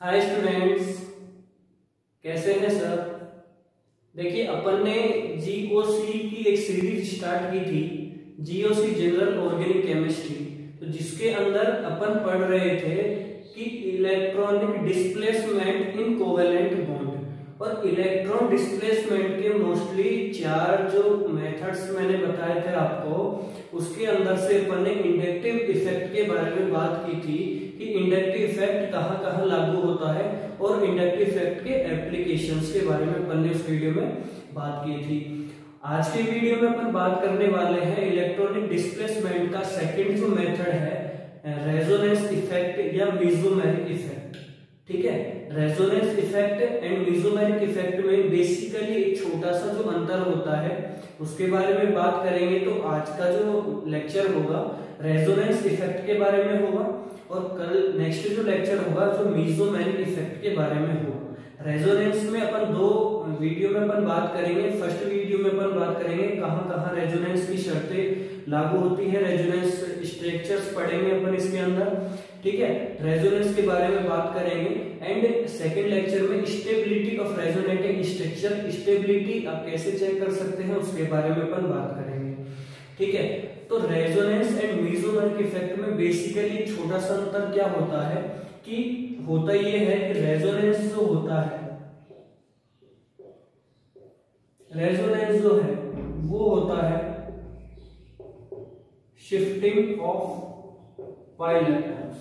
Hi students, कैसे हैं sir. देखिए अपन ने जीओसी की एक सीरीज स्टार्ट की थी, जीओसी जनरल ऑर्गेनिक केमिस्ट्री। तो जिसके अंदर अपन पढ़ रहे थे कि electronic displacement in covalent bond. और इलेक्ट्रॉन डिस्प्लेसमेंट के मोस्टली 4 जो मेथड्स मैंने बताए थे आपको, उसके अंदर से अपन ने इंडक्टिव इफेक्ट के बारे में बात की थी कि इंडक्टिव इफेक्ट कहाँ कहाँ लागू होता है और इंडक्टिव इफेक्ट के एप्लीकेशंस के बारे में अपन ने उस वीडियो में बात की थी। आज के वीडियो में अपन बात करने वाले हैं इलेक्ट्रॉनिक डिस्प्लेसमेंट का सेकंड जो मेथड है, रेजोनेंस इफेक्ट या मेसोमेरिक इफेक्ट। ठीक है, resonance effect and mesomeric effect में बेसिकली एक छोटा सा जो अंतर होता है उसके बारे में बात करेंगे। तो आज का जो लेक्चर होगा रेजोनेंस इफेक्ट के बारे में होगा और कल नेक्स्ट जो लेक्चर होगा जो मेसोमेरिक इफेक्ट के बारे में होगा। रेजोनेंस में अपन 2 वीडियो में अपन बात करेंगे। फर्स्ट वीडियो में अपन बात करेंगे कहाँ कहाँ रेजोनेंस की शर्तें लागू होती है, रेजोनेंस स्ट्रक्चर्स पढ़ेंगे अपन इसके अंदर। ठीक है, रेजोनेंस के बारे में बात करेंगे एंड सेकंड लेक्चर में stability of resonating structure, stability आप कैसे चेक कर सकते हैं उसके बारे में अपन बात करेंगे। ठीक है, तो रेजोनेंस एंड मेसोमेरिक इफेक्ट में बेसिकली छोटा सा अंतर क्या होता है कि होता ये है कि रेजोनेंस जो होता है, रेजोनेंस जो है वो होता है shifting of pi electrons.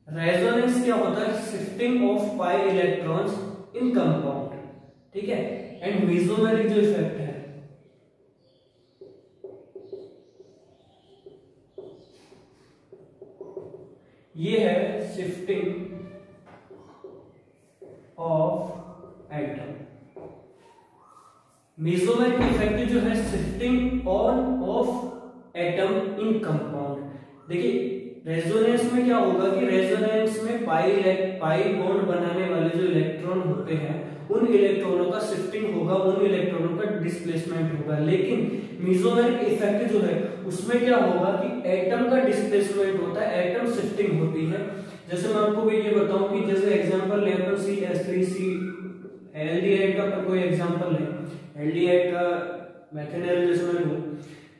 Resonance क्या होता है? Shifting of pi electrons in compound. ठीक है, एंड मेसोमेरिक जो इफेक्ट है ये है shifting of atom. Mesomeric effect जो है shifting on off atom in compound. देखिए रेजोनेंस में क्या होगा कि रेजोनेंस में पाई बॉन्ड बनाने वाले जो इलेक्ट्रॉन होते हैं उन इलेक्ट्रॉनों का शिफ्टिंग होगा, उन इलेक्ट्रॉनों का डिस्प्लेसमेंट होगा। लेकिन मेसोमेरिक इफेक्ट जो है उसमें क्या होगा कि एटम का डिस्प्लेसमेंट होता है, एटम शिफ्टिंग होती है। जैसे मैं आपको ये बताऊं कि जैसे एग्जांपल ले अपन CH3C एल्डिहाइड का कोई एग्जांपल ले, एल्डिहाइड का मेथेनॉल जैसे मैं लूं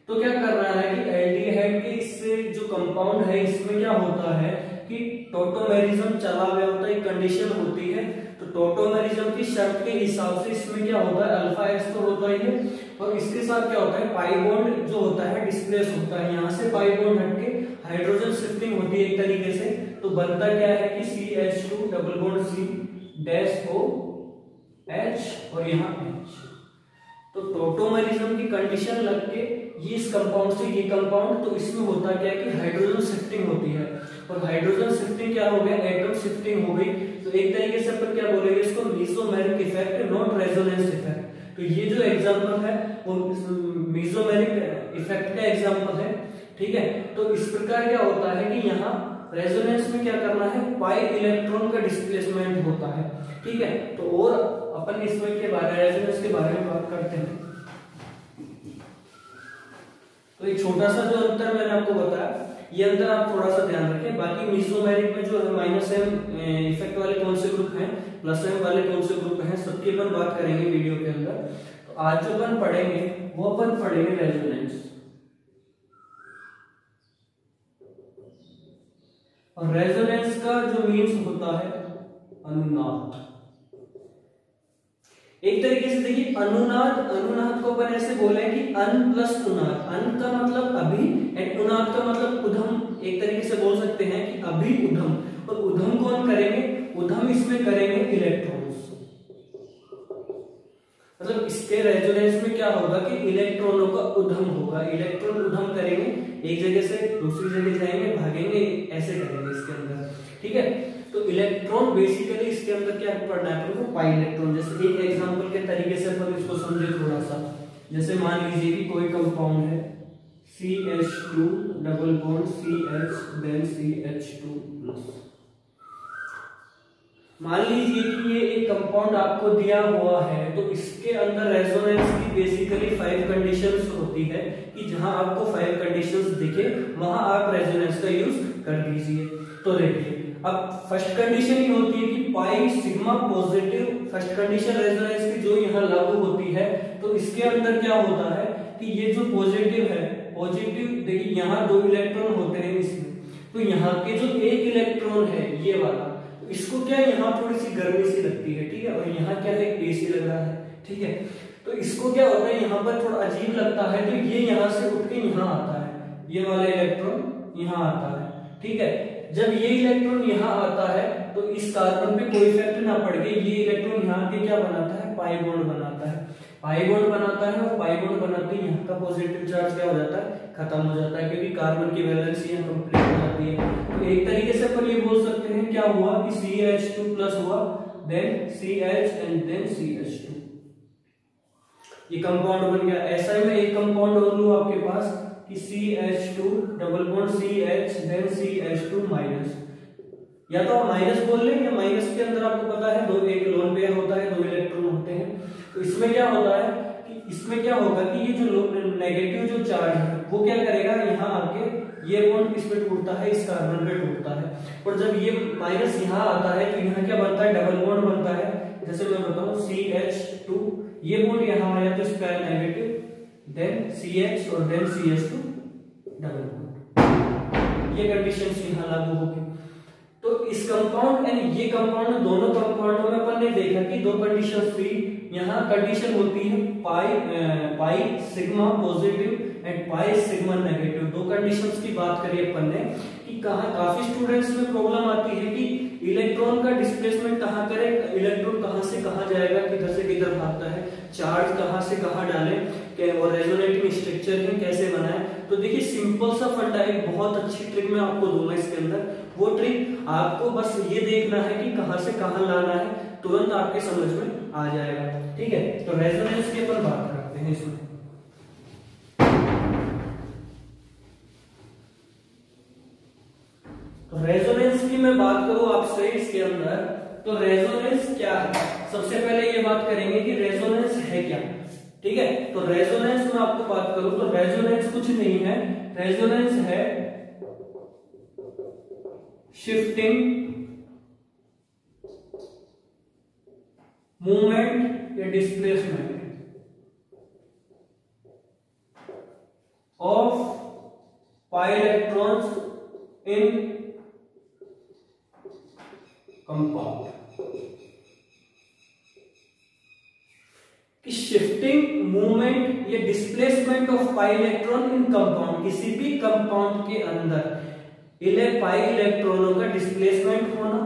तो क्या कर रहा है कि एल्डिहाइड के इससे जो कंपाउंड है इसमें क्या होता है कि टोटोमेरिज्म चला हुआ होता है, एक कंडीशन होती है। तो टोटोमेरिज्म की शर्त के हिसाब से इसमें क्या होता है, अल्फा एस तो होता ही है और इसके साथ क्या होता है पाई बॉन्ड जो होता है डिस्प्लेस होता है। यहाँ से पाई बॉन्ड हटके हाइड्रोजन शिफ्टिंग होती है एक तरीके से। तो बनता क्या है कि CH2 double bond C dash OH और यहाँ H। तो टोटोमेरिज्म की कंडीशन लग के ये इस कंपाउंड से ये कंपाउंड, तो इसमें होता क्या है कि हाइड्रोजन शिफ्टिंग होती है। और हाइड्रोजन शिफ्टिंग क्या हो गया, एटम शिफ्टिंग हो गई। तो एक तरीके से अपन क्या बोलेंगे इसको, mesomeric effect not resonance effect. तो ये जो एग्जांपल है वो मेसोमेरिक इफेक्ट का एग्जांपल है। ठीक है, तो इस प्रकार क्या होता है कि यहाँ रेजोनेंस में क्या करना है, पाई इलेक्ट्रॉन का डिस्प्लेसमेंट होता है। ठीक है, तो और अपन इसमें के बारे में रेजोनेंस के बारे में बात करते हैं। तो एक छोटा सा जो अंतर मैंने आपको बताया ये अंतर आप थोड़ा सा ध्यान रखें। बाकी मेसोमेरिक में जो है -m इफेक्ट वाले कौन से ग्रुप हैं, +m वाले कौन से ग्रुप हैं, सबकी अपन बात करेंगे वीडियो के अंदर। तो आज जो अपन पढ़ेंगे वो अपन पढ़ेंगे रेजोनेंस। और रेजोनेंस का जो मीन्स होता है अनुनाद। एक तरीके से देखिए अनुनाद को अपन ऐसे बोले कि अन प्लस उनाद। अन का मतलब अभी एंड उनाद का मतलब उधम। एक तरीके से बोल सकते हैं कि अभी उधम। और उधम कौन करेंगे, उधम इसमें करेंगे इलेक्ट्रॉन्स। मतलब इसके रेजोनेंस में क्या होगा कि इलेक्ट्रॉनों का उधम होगा, इलेक्ट्रॉन उधम करेंगे, एक जगह से दूसरी जगह जाएंगे, भागेंगे, ऐसे करेंगे इसके अंदर। ठीक है, तो इलेक्ट्रॉन बेसिकली इसके अंदर क्या पढ़ना है आपको, पाई इलेक्ट्रॉन। जैसे एक एग्जांपल के तरीके से अपन इसको समझे थोड़ा सा। जैसे मान लीजिए कि कोई कंपाउंड है CH2 double bond CH then CH2+। मान लीजिए कि ये एक कंपाउंड आपको दिया हुआ है, तो इसके अंदर रेजोनेंस की बेसिकली 5 कंडीशंस होती है कि जहां आपको 5 कंडीशंस दिखे वहां आप रेजोनेंस का यूज कर दीजिए। तो देखिए अब फर्स्ट कंडीशन ये होती है कि pi sigma positive, first condition resonance की जो यहाँ लागू होती है, तो इसके अंदर क्या होता है कि ये जो पॉजिटिव है, पॉजिटिव देखिए यहाँ 2 इलेक्ट्रॉन होते हैं इसमें, तो यहाँ के जो एक इलेक्ट्रॉन है ये वाला, तो इसको क्या यहाँ थोड़ी सी गर्मी सी लगती है, ठीक है, और यहाँ क्या है एसी लग रहा है, ठीक है, तो इसको क्या होता है यहाँ पर थोड़ा अजीब लगता है, तो ये यहाँ से उठ के यहाँ आता है, ये वाला इलेक्ट्रॉन यहाँ आता है, ठीक है। जब ये इलेक्ट्रॉन यहाँ आता है तो इस कार्बन पे कोई इफेक्ट ना पड़ के ये इलेक्ट्रॉन यहाँ के क्या बनाता है, पाई बॉन्ड बनाता है, पाई बॉन्ड बनाता है, और पाई बॉन्ड बनाते ही यहाँ का पॉजिटिव चार्ज क्या हो जाता है, खत्म हो जाता है, क्योंकि कार्बन की वैलेंसी यहाँ कंप्लीट हो जाती है। तो एक तरीके से अपन ये बोल सकते हैं क्या हुआ कि CH2 प्लस हुआ, then CH and then CH2, ये कंपाउंड बन गया। ऐसा ही मैं एक कंपाउंड और लूं आपके पास कि CH2 double bond CH then CH2 minus, या तो आप माइनस बोल लें, या माइनस के अंदर आपको पता है दो, एक लोन पेयर होता है, 2 इलेक्ट्रॉन होते हैं, तो इसमें क्या होता है कि इसमें क्या होगा कि ये जो नेगेटिव जो चार्ज है वो क्या करेगा, यहाँ आके ये बॉन्ड किस पे टूटता है, इस कार्बन पे टूटता है, और जब ये माइनस यहाँ आता है तो यहाँ क्या बनता है, डबल बॉन्ड बनता है। जैसे मैं बताऊं CH2, ये बॉन्ड यहाँ आया तो इसका नेगेटिव, देन CH और देन CH2 डबल बॉन्ड, ये कंडीशंस यहाँ लागू होगी। तो इस कंपाउंड एंड ये कंपाउंड, दोनों कंपाउंडों में अपन ने देखा कि 2 कंडीशंस थी। यहाँ कंडीशन होती है pi sigma positive and pi sigma negative, 2 conditions की बात करी अपन ने कि कहाँ काफी स्टूडेंट्स में प्रॉब्लम आती है कि इलेक्ट्रॉन का डिस्प्लेसमेंट कहाँ करें, इलेक्ट्रॉन कहाँ से कहाँ जाएगा, किधर से किधर भागता है, चार्ज कहाँ से कहाँ डालें, और रेजोनेटिंग स्ट्रक्चर है कैसे बनाएं। तो देखिए सिंपल सा फंडा, एक बहुत अच्छी ट्रिक मैं आपको दूंगा इसके अंदर, वो ट्रिक आपको बस ये देखना है कि कहाँ से कहाँ लाना है, तुरंत आपके समझ में आ जाएगा, ठीक है। तो रेजोनेंस की अपन बात करते हैं इसमें। तो रेजोनेंस की मैं बात करूं आपसे इसके अंदर, तो रेजोनेंस क्या है, सबसे पहले ये बात करेंगे कि रेजोनेंस है क्या, ठीक है। तो रेजोनेंस में आपको बात करूं तो रेजोनेंस कुछ नहीं है, रेजोनेंस है शिफ्टिंग मूवमेंट या displacement of pi electrons in compound, कि शिफ्टिंग मूवमेंट या displacement of pi electron in compound, किसी भी कंपाउंड के अंदर पाई इलेक्ट्रॉनों का डिस्प्लेसमेंट होना,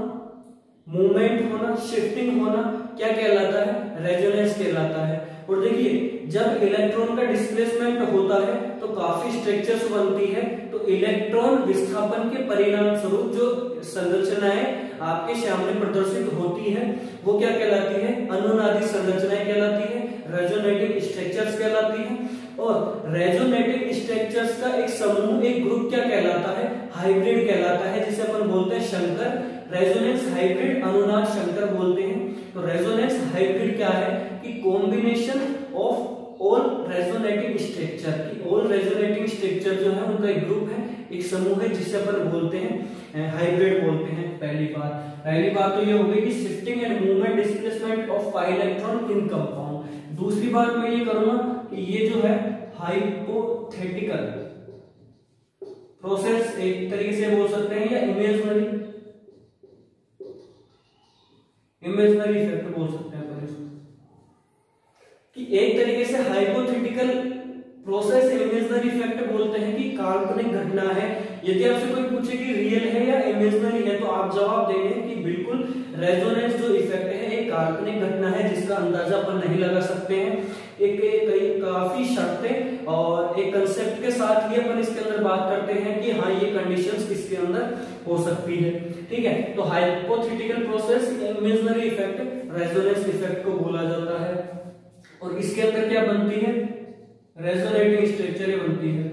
मूवमेंट होना, शिफ्टिंग होना क्या कहलाता है, रेजोनेंस कहलाता है। और देखिए जब इलेक्ट्रॉन का डिस्प्लेसमेंट होता है तो काफी स्ट्रक्चर्स बनती है, तो इलेक्ट्रॉन विस्थापन के परिणाम स्वरूप जो संरचनाएं आपके सामने प्रदर्शित होती है वो क्या कहलाती है, अनुनादी संरचनाएं कहलाती है, रेजोनेटिंग स्ट्रक्चर्स कहलाती है। और रेजोनेटिंग स्ट्रक्चर्स का एक समूह, एक ग्रुप क्या कहलाता है, हाइब्रिड कहलाता है, जिसे अपन बोलते हैं शंकर, रेजोनेंस हाइब्रिड, अनुनाद शंकर बोलते हैं। तो रेजोनेंस हाइब्रिड क्या है कि combination of all resonating structure, की ऑल रेजोनेटिंग स्ट्रक्चर जो है उनका एक ग्रुप है, एक समूह है, जिसे अपन बोलते हैं हाइब्रिड बोलते हैं। पहली बात तो ये हो गई कि shifting and movement displacement of pi electron in compound. दूसरी बात मैं ये करूंगा कि ये जो है हाइपोथेटिकल प्रोसेस एक तरीके से बोल सकते हैं, या इमेजिनरी इफेक्ट बोल सकते हैं अपन इसको, कि एक तरीके से हाइपोथेटिकल प्रोसेस इमेजिनरी इफेक्ट बोलते हैं कि काल्पनिक घटना है। यदि आपसे कोई पूछे कि रियल है या इमेजिनरी है तो आप जवाब देंगे कि बिल्कुल रेजोनेंस जो इफेक्ट है एक काल्पनिक घटना है जिसका अंदाजा अपन नहीं लगा सकते हैं। एक काफी शर्तें और एक कंसेप्ट के साथ ही अपन इसके अंदर बात करते हैं कि हाँ ये कंडीशंस इसके अंदर हो सकती है, ठीक है। तो hypothetical process imaginary effect resonance effect को बोला जाता है। और इसके अंदर क्या बनती है, रेजोनेटिंग स्ट्रक्चर बनती है।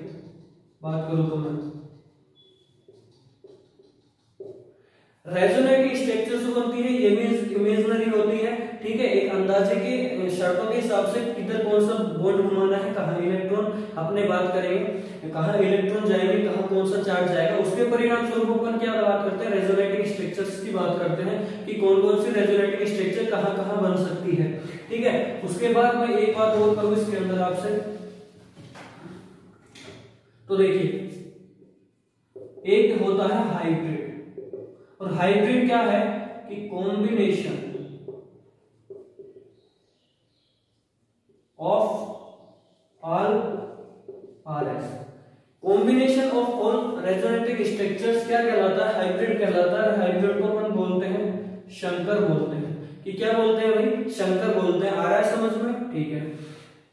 बात करूं तो मैं रेजोनेटिंग स्ट्रक्चर जो बनती है ये इमेजिनरी होती है, ठीक है, एक अंदाजे के शर्तों के हिसाब से किधर कौन सा बॉन्ड घुमाना है, कहाँ इलेक्ट्रॉन अपने बात करेंगे, कहाँ इलेक्ट्रॉन जाएंगे, कहाँ कौन सा चार्ज जाएगा, उसके परिणाम स्वरूप अपन क्या बात करते हैं, रेजोनेटिंग स्ट्रक्चर्स की बात करते हैं कि कौन कौन सी रेजोनेटिंग स्ट्रक्चर कहाँ कहाँ बन सकती है, ठीक है। उसके बाद मैं एक बात और करूँ इसके अंदर आपसे, तो देखिए एक होता है हाइब्रिड, और हाइब्रिड क्या है कि combination of all RS, combination of all resonating structures क्या कहलाता है, हाइब्रिड कहलाता है। हाइब्रिड को अपन बोलते हैं शंकर बोलते हैं, कि क्या बोलते हैं भाई, शंकर बोलते हैं, आ रहा है समझ में, ठीक है।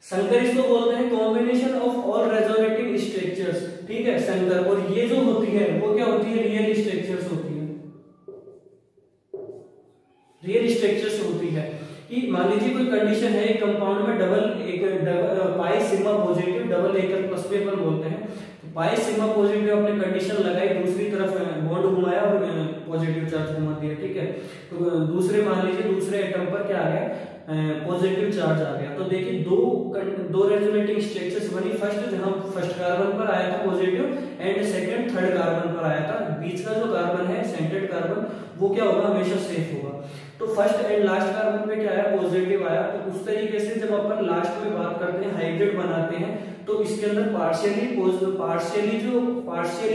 शंकर इसको बोलते हैं combination of all resonating structures, ठीक है, शंकर। और ये जो होती है वो क्या होती है, रियल स्ट्रक्चर्स होती है, रियल स्ट्रक्चर्स होती है। कि मान लीजिए कोई कंडीशन है एक कंपाउंड में double pi sigma positive double एकल प्लस पे अपन बोलते हैं, तो पाई सिग्मा पॉजिटिव अपने कंडीशन लगाई, दूसरी तरफ बॉन्ड घुमाया और पॉजिटिव चार्ज घुमा दिया, ठीक है। तो दूसरे मान लीजिए दूसरे एटम पर क्या आ गया, पॉजिटिव चार्ज आ गया। तो देखिए दो रेजोनेटिंग स्ट्रक्चर्स बनी, फर्स्ट जहां फर्स्ट कार्बन पर आया था positive and second third carbon पर आया था, बीच का जो कार्बन है सेंटर्ड कार्बन वो क्या होगा, हमेशा सेफ होगा। तो फर्स्ट एंड लास्ट कार्बन पे क्या आया, पॉजिटिव आया। तो उस तरीके से जब अपन लास्ट में बात करते हैं हाइब्रिड बनाते हैं तो इसके अंदर पार्शियली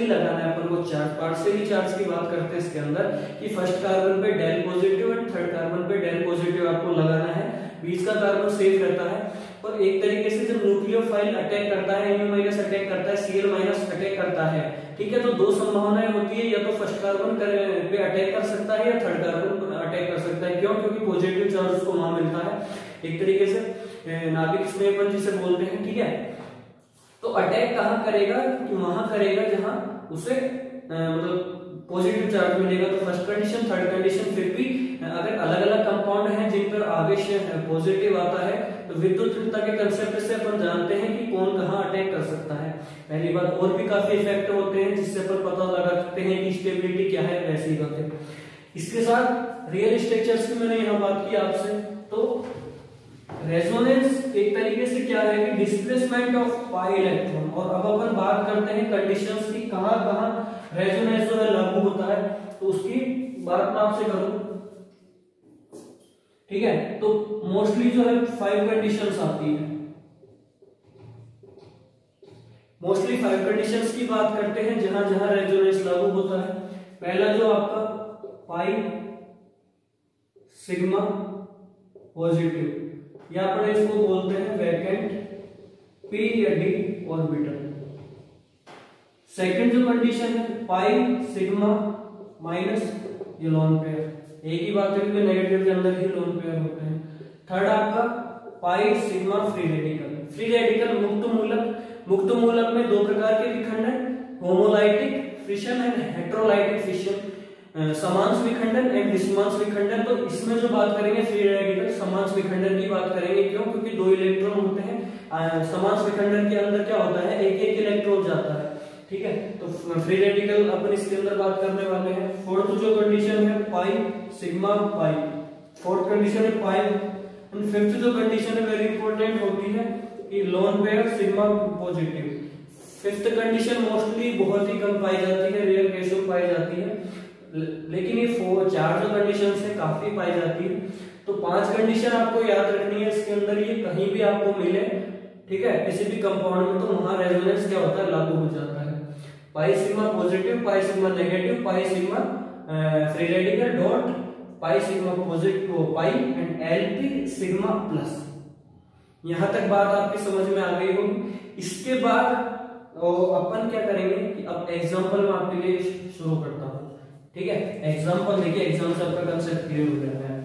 लगाना है अपन को चार्ज, पार्शियली चार्ज की बात करते हैं इसके अंदर कि फर्स्ट कार्बन पे del positive and third carbon पे डेल पॉजिटिव आपको लगाना है, बीच का कार्बन सेफ रहता है। और एक तरीके से जब न्यूक्लियोफाइल अटैक करता है, Mu- अटैक करता है, Cl- अटैक करता है, ठीक है, तो दो संभावनाएं होती है, या तो फर्स्ट कार्बन पे अटैक कर सकता है या थर्ड कार्बन पर अटैक कर सकता है। क्यों, क्योंकि पॉजिटिव चार्ज उसको वहां मिलता है, एक तरीके से नाभिक स्नेहबंध जिसे बोलते हैं, ठीक है। तो अटैक कहाँ करेगा, कि वहां करेगा जहां उसे मतलब पॉजिटिव चार्ज मिलेगा। तो फर्स्ट कंडीशन थर्ड कंडीशन फिर भी अगर अलग अलग कंपाउंड हैं जिन पर आवेश पॉजिटिव आता है तो विद्युतीयता के कंसेप्ट से अपन जानते हैं कि कौन कहां अटैक कर सकता है। पहली बात, और भी काफी इफेक्ट होते हैं जिससे अपन पता लगा सकते हैं कि स्टेबिलिटी क्या है, वैसी बातें। इसके साथ रियल स्ट्रक्चर्स की मैंने यहाँ बात की आपसे। तो रेजोनेंस एक तरीके से क्या है कि डिस्प्लेसमेंट ऑफ पाई इलेक्ट्रॉन। और अब अपन बात करते हैं कंडीशंस की, कहां कहां रेजोनेंस जो है लागू होता है, तो उसकी बात मैं आपसे करूं, ठीक है। तो मोस्टली जो है 5 कंडीशंस आती है, मोस्टली 5 कंडीशंस की बात करते हैं जहां जहां रेजोनेंस लागू होता है। पहला जो आपका पाई सिग्मा पॉजिटिव, या अपन इसको बोलते हैं वैकेंट पी या डी ऑर्बिटल। सेकंड जो कंडीशन है पाई सिग्मा माइनस ये लोन पेयर, एक ही बात है कि नेगेटिव के अंदर ही लोन पेयर होते हैं। थर्ड आपका pi sigma free radical. Free radical मुक्त मूलक में दो प्रकार के विखंडन, होमोलाइटिक फिशन एंड हेटेरोलाइटिक फिशन, समांश विखंडन एंड विषमांश विखंडन। तो इसमें जो बात करेंगे फ्री रेडिकल समांश विखंडन की बात करेंगे। क्यों, क्योंकि दो इलेक्ट्रॉन होते हैं, समांश विखंडन के अंदर क्या होता है, एक एक इलेक्ट्रॉन जाता है, ठीक है। तो फ्री रेडिकल अपन इसके अंदर बात करने वाले हैं। फोर्थ जो कंडीशन है pi sigma pi, fourth condition है पाई। एंड फिफ्थ जो कंडीशन है वेरी इंपॉर्टेंट होती है कि lone pair sigma positive. Fifth condition mostly बहुत ही कम पाई जाती है, रेयर केस में पाई जाती है, लेकिन ये चार जो कंडीशन है काफी पाई जाती है। तो 5 कंडीशन आपको याद रखनी है इसके अंदर, ये कहीं भी आपको मिले, ठीक है, किसी भी कंपाउंड में, तो वहां रेजोनेंस क्या होता है, लागू हो जाता है। Pi sigma positive, pi sigma negative, pi sigma free radical dot pi sigma positive pi and LP sigma plus. यहां तक बात आपकी समझ में आ गई होगी। इसके बाद अपन क्या करेंगे कि अब एग्जांपल में आपके लिए शुरू करता हूं, ठीक है। एग्जांपल देखिए, एग्जाम से आपका कंसेप्ट क्लियर हो जाता है।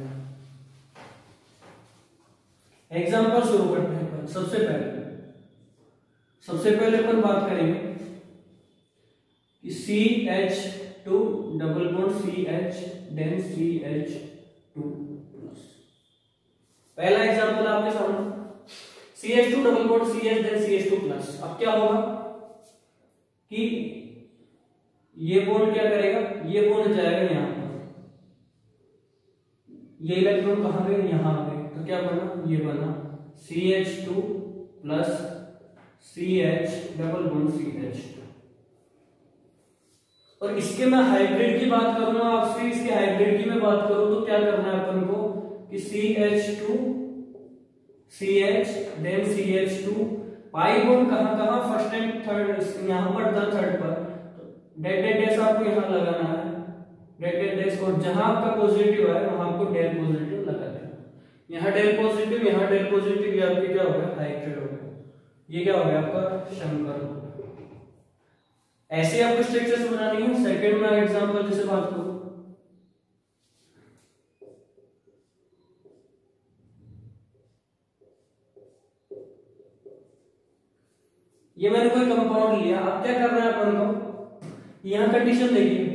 एग्जांपल शुरू करते हैं अपन। सबसे पहले अपन बात करेंगे कि CH2 double bond CH then CH2 plus. पहला एग्जांपल आपके सामने, CH2 double bond CH then CH2 plus. अब क्या होगा कि ये बॉन्ड क्या करेगा, ये बॉन्ड जाएगा यहां पर, ये इलेक्ट्रॉन कहाँ गए, यहाँ गए, तो क्या बना, ये बना CH2 plus CH double bond CH2। और इसके मैं हाइब्रिड की बात करूंगा आपसे, इसके हाइब्रिड की मैं बात करूं तो क्या करना है अपन को कि CH2 CH then CH2 pi bond कहां कहां, फर्स्ट एंड थर्ड, यहां पर था थर्ड पर, तो डेट डेट डैश आपको यहां लगाना है, डेट डेट डैश, और जहां आपका पॉजिटिव है वहां आपको डेल पॉजिटिव लगा देना, यहां डेल पॉजिटिव, यहां डेल पॉजिटिव, ये आपके क्या हो गया, हाइब्रिड हो गया, ये क्या हो गया आपका शंकर हो गया। ऐसे आपको स्ट्रक्चर्स बनानी है। सेकंड में एग्जांपल जैसे बात करूं, ये मैंने कोई कंपाउंड लिया, अब क्या करना है अपन को, यहां कंडीशन देखिए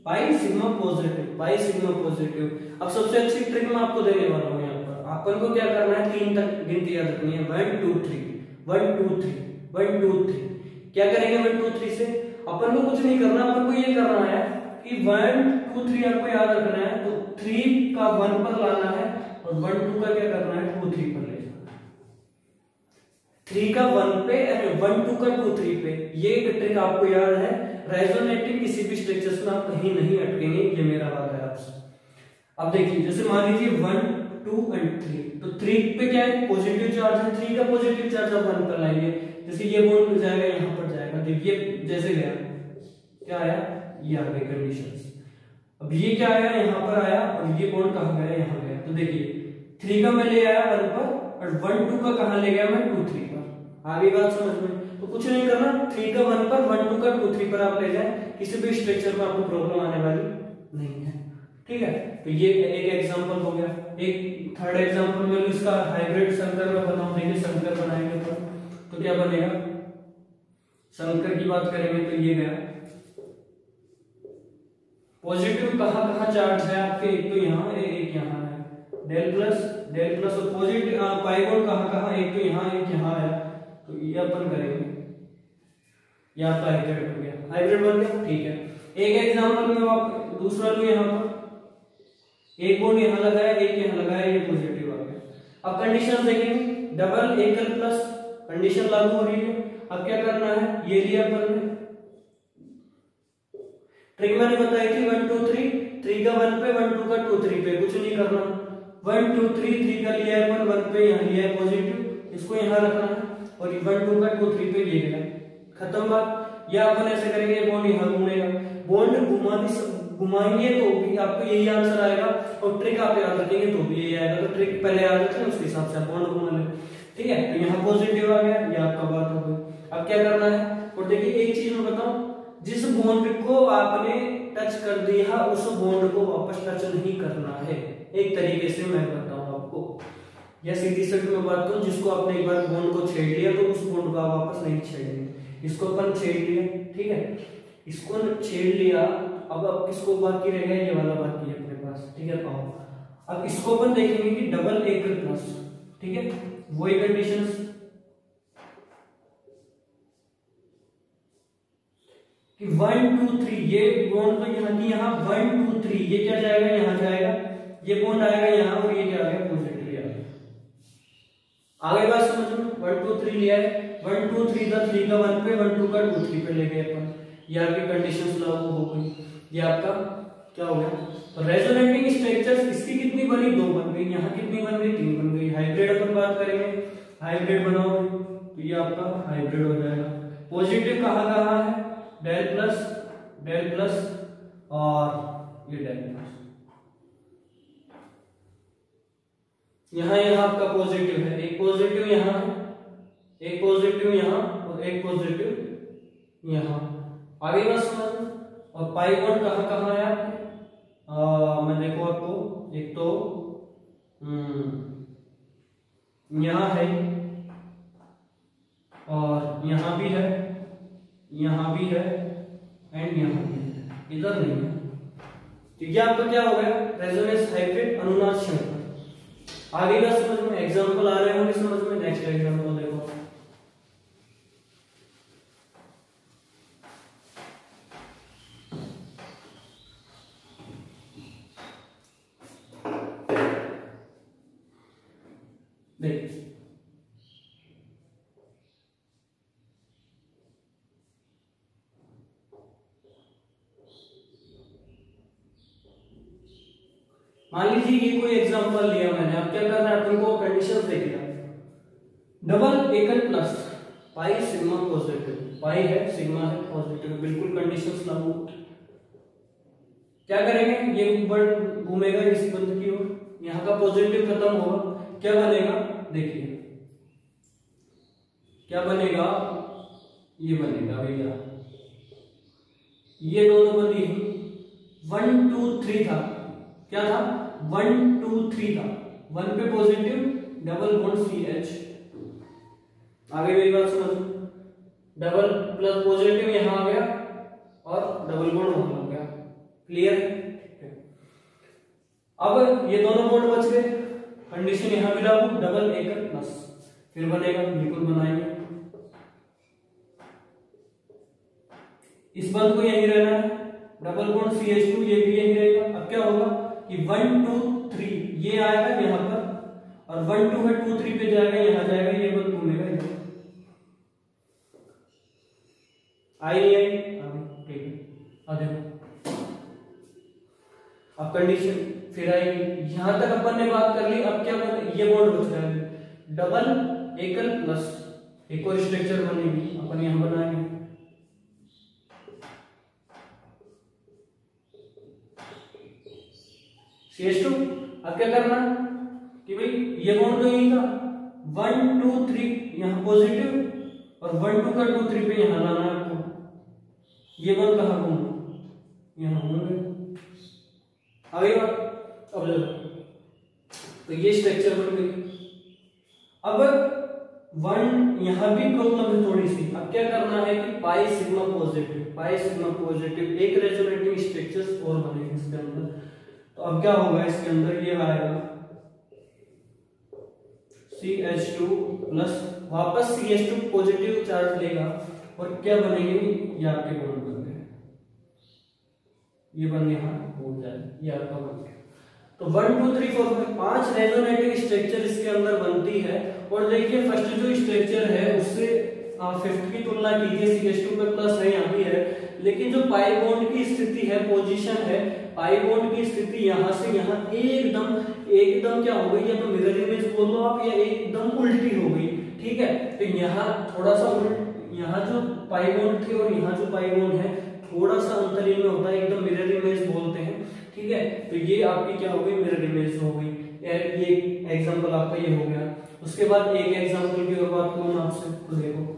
pi sigma positive, pi sigma positive. अब सबसे अच्छी ट्रिक मैं आपको देने वाला हूं, यहां पर अपन को क्या करना है, 3 तक गिनती याद रखनी है, 1 2 3 1 2 3 1 2 3। क्या करेंगे 1 2 3 से, अपन को कुछ नहीं करना, अपन को ये करना है कि 1 2 3 आपको याद रखना है, तो 3 का 1 पर लाना है और 1 2 का क्या करना है 2 3 पर ले जाना है। 3 का 1 पे, 1 2 का 2 3 पे, ये एक ट्रिक आपको याद है। रेजोनेटिंग किसी भी स्ट्रक्चर्स में आप कहीं नहीं अटकेंगे, ये मेरा बात है आपसे। अब देखिए जैसे मान लीजिए 1 2 एंड 3, तो 3 पे क्या है, पॉजिटिव चार्ज है, 3 का पॉजिटिव चार्ज आप 1 पर लाएंगे, जैसे ये बॉन्ड जाएगा यहां पर जाएगा, देखिए जैसे गया क्या आया, ये आ गई कंडीशंस। अब ये क्या आया, यहां पर आया, और ये बॉन्ड कहां गया, यहां गया, तो देखिए 3 का मैं ले आया 1 पर, और 1 2 का कहां ले गया मैं 2 3 पर। आगे बात समझ में, तो कुछ नहीं करना, 3 का 1 पर, 1 2 का 2 3 पर आप ले जाए, किसी भी स्ट्रक्चर में आपको प्रॉब्लम आने वाली नहीं है, ठीक है। तो ये एक एग्जांपल हो गया। एक थर्ड एग्जांपल में इसका हाइब्रिड संकर में बनाऊं, देखिए संकर बनाएंगे तो क्या बनेगा, संकर की बात करेंगे तो ये गया पॉजिटिव कहां कहां चार्ज है आपके, एक तो यहां एक यहां है, डेल प्लस, और पॉजिटिव पाई बॉन्ड कहां कहां, एक तो यहां एक यहां है, तो ये अपन करेंगे, ये आपका हाइब्रिड बन गया, हाइब्रिड बन गया, ठीक है। एक एग्जांपल में आप दूसरा लो, यहां पर एक बॉन्ड यहां लगाया, एक यहां लगाया, ये पॉजिटिव आ गया। अब कंडीशन देखेंगे, डबल एकल प्लस कंडीशन लागू हो रही है। अब क्या करना है, ये लिया अपन ने, ट्रिक मैंने बताई थी 1 2 3, 3 का 1 पे, 1 2 का 2 3 पे, कुछ नहीं करना, 1 2 3, 3 का लिया है अपन 1 पे, यहां लिया है पॉजिटिव, इसको यहां रखना है, और 1 2 का 2 3 पे ये गया, खत्म बात। या अपन ऐसे करेंगे, बॉन्ड यहां घूमेगा, बॉन्ड घुमाएंगे तो भी आपको यही आंसर आएगा, और ट्रिक आप याद रखेंगे तो भी यही आएगा, तो ट्रिक पहले याद रखें, उसके हिसाब से आप बॉन्ड घुमा लें, ठीक है। तो यहाँ पॉजिटिव आ गया, ये आपका बात हो गई। अब क्या करना है, और देखिए एक चीज मैं बताऊं, जिस बॉन्ड को आपने टच कर दिया उस बॉन्ड को वापस टच नहीं करना है, एक तरीके से मैं बताऊं आपको, या सीधी सीधी मैं बात करूं, जिसको आपने एक बार बॉन्ड को छेड़ लिया तो उस बॉन्ड को आप वापस नहीं छेड़ेंगे। इसको अपन छेड़ लिया, ठीक है, इसको छेड़ लिया, अब किसको बाकी रह गया, ये वाला बाकी है अपने पास, ठीक है। अब इसको अपन देखेंगे कि डबल एकल प्लस, ठीक है, वही कंडीशंस कि 1 2 3, ये बॉन्ड तो यहाँ की यहाँ 1 2 3, ये क्या जाएगा, यहाँ जाएगा, ये बॉन्ड आएगा यहाँ, और ये क्या आ गया, पॉजिटिव आ गया। आगे बात समझ में, 1 2 3 लिया है, 1 2 3 था, 3 का 1 पे, 1 2 का 2 3 पे ले गए अपन, ये आपकी कंडीशंस लागू हो गई, ये आपका क्या हो गया। तो रेजोनेटिंग स्ट्रक्चर्स इसकी कितनी बनी, 2 बन गई, यहाँ कितनी बन गई, 3 बन गई। हाइब्रिड अपन बात करेंगे, हाइब्रिड बनाओगे तो ये आपका हाइब्रिड हो जाएगा। पॉजिटिव कहाँ कहाँ है, डेल प्लस और ये डेल प्लस, यहाँ आपका पॉजिटिव है, एक पॉजिटिव यहाँ है, एक पॉजिटिव यहाँ, और एक पॉजिटिव यहाँ। आगे बात समझ। और पाई बॉन्ड कहाँ कहाँ है आपके, मैं देखो आपको, एक तो यहाँ है, और यहाँ भी है, यहाँ भी है, एंड यहाँ भी है, इधर नहीं है। तो ये आपका क्या हो गया, रेजोनेंस हाइब्रिड अनुनाद शंकर। आगे का समझ में, एग्जांपल आ रहे होंगे समझ में, नेक्स्ट एग्जांपल देखो। मान लीजिए ये कोई एग्जांपल लिया मैंने, अब क्या करना है अपन को, कंडीशन देखिए, डबल एकल प्लस पाई सिग्मा पॉजिटिव, पाई है सिग्मा है पॉजिटिव, बिल्कुल कंडीशंस लागू। क्या करेंगे, ये बंद घूमेगा इस बंद की ओर, यहाँ का पॉजिटिव खत्म होगा, क्या बनेगा देखिए, क्या बनेगा, ये बनेगा भैया, ये दोनों बंदी 1 2 3 था, क्या था 1 2 3 था, 1 पे पॉजिटिव डबल बॉन्ड CH, आगे मेरी बात समझो, डबल प्लस पॉजिटिव यहां आ गया और डबल बॉन्ड वहां आ गया, क्लियर है। अब ये दोनों बॉन्ड बच गए, कंडीशन यहां भी लागू, डबल एकल प्लस, फिर बनेगा, बिल्कुल बनाएंगे, इस बंद को यहीं रहना है, डबल बॉन्ड CH2 ये भी यहीं रहेगा। अब क्या होगा कि 1 2 3 ये आएगा यहां पर, और 1 2 है 2 3 पे जाएगा, यहां जाएगा, ये बंद घूमेगा, आई नहीं आई, ठीक है। अब देखो, अब कंडीशन फिर आएगी, यहां तक अपन ने बात कर ली। अब क्या बने, ये बॉन्ड बच रहा है, डबल एकल प्लस, एक और स्ट्रक्चर बनेगी, अपन यहां बनाएंगे, CH2। अब क्या करना कि भाई ये बॉन्ड तो यही था, 1 2 3 यहां पॉजिटिव, और 1 2 का 2 3 पे यहां लाना है आपको, ये बॉन्ड कहां घूमना, यहां होंगे, आगे बात। अब तो ये स्ट्रक्चर बन गई। अब 1 यहां भी प्रॉब्लम है थोड़ी सी, अब क्या करना है कि pi sigma positive, pi sigma positive एक रेजोनेटिंग स्ट्रक्चर्स और बनेंगे इसके अंदर। तो अब क्या होगा, इसके अंदर ये आएगा CH2 प्लस, वापस CH2 पॉजिटिव चार्ज लेगा, और क्या बनेंगे, ये आपके बॉन्ड बन गए, ये बन यहां हो जाए, ये आपका बन गया। तो 1 2 3 4 5 रेजोनेटिंग स्ट्रक्चर इसके अंदर बनती है। और देखिए फर्स्ट जो स्ट्रक्चर है उससे फिफ्थ की तुलना कीजिए, CH2 पे प्लस है, यहाँ भी है, लेकिन जो पाई बॉन्ड की स्थिति है, पोजीशन है, पाई बॉन्ड की स्थिति यहां से यहां एकदम क्या हो गई, या तो मिरर इमेज बोल लो आप, या एकदम उल्टी हो गई, ठीक है। तो यहाँ थोड़ा सा यहाँ जो पाई बॉन्ड थे और यहाँ जो पाई बॉन्ड है थोड़ा सा अंतर इनमें होता है, एकदम मिरर इमेज बोलते हैं, ठीक है। तो ये आपकी क्या हो गई, मिरर इमेज हो गई। ये एग्जांपल आपका ये हो गया। उसके बाद एक एग्जांपल की और बात करूं आपसे, तो देखो